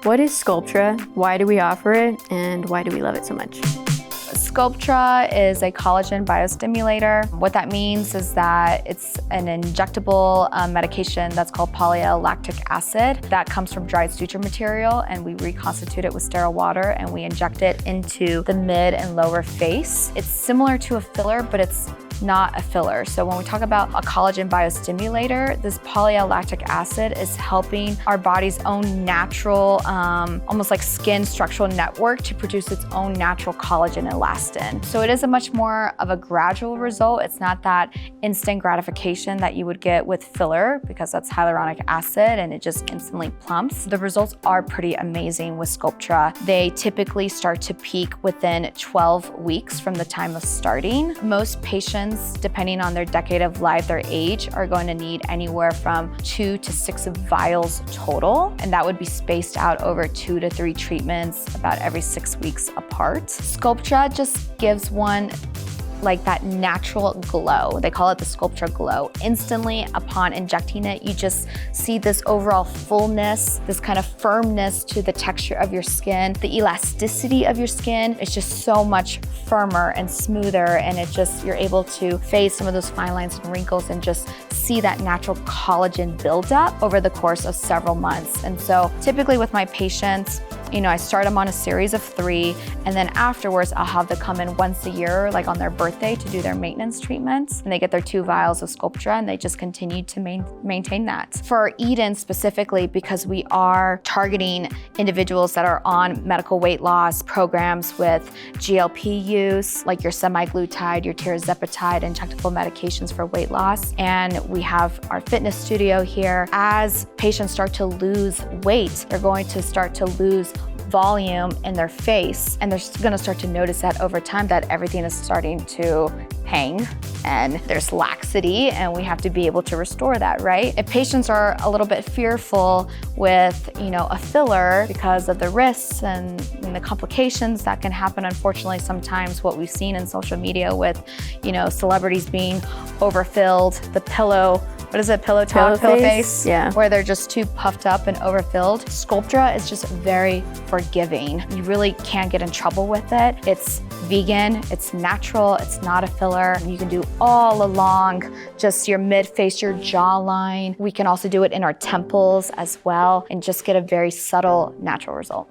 What is Sculptra? Why do we offer it? And why do we love it so much? Sculptra is a collagen biostimulator. What that means is that it's an injectable medication that's called polylactic acid that comes from dried suture material, and we reconstitute it with sterile water and we inject it into the mid and lower face. It's similar to a filler, but it's not a filler. So when we talk about a collagen biostimulator, this polylactic acid is helping our body's own natural, almost like skin structural network to produce its own natural collagen and elastin. So it is a much more of a gradual result. It's not that instant gratification that you would get with filler, because that's hyaluronic acid and it just instantly plumps. The results are pretty amazing with Sculptra. They typically start to peak within 12 weeks from the time of starting. Most patients, depending on their decade of life, their age, are going to need anywhere from 2 to 6 vials total, and that would be spaced out over 2 to 3 treatments about every 6 weeks apart. Sculptra just gives one like that natural glow. They call it the Sculptra glow. Instantly upon injecting it, you just see this overall fullness, this kind of firmness to the texture of your skin. The elasticity of your skin is just so much firmer and smoother, and you're able to fade some of those fine lines and wrinkles and just see that natural collagen buildup over the course of several months. And so typically with my patients, I start them on a series of 3, and then afterwards I'll have them come in once a year, like on their birthday, to do their maintenance treatments. And they get their 2 vials of Sculptra, and they just continue to maintain that. For Eden specifically, because we are targeting individuals that are on medical weight loss programs with GLP use, like your semaglutide, your tirzepatide, injectable medications for weight loss. And we have our fitness studio here. As patients start to lose weight, they're going to start to lose volume in their face, and they're gonna start to notice that over time that everything is starting to hang and there's laxity, and we have to be able to restore that, right? If patients are a little bit fearful with, a filler because of the risks and the complications that can happen, unfortunately, sometimes what we've seen in social media with, celebrities being overfilled, the pillow face? Yeah. Where they're just too puffed up and overfilled. Sculptra is just very forgiving. You really can't get in trouble with it. It's vegan, it's natural, it's not a filler. You can do all along just your mid-face, your jawline. We can also do it in our temples as well, and just get a very subtle, natural result.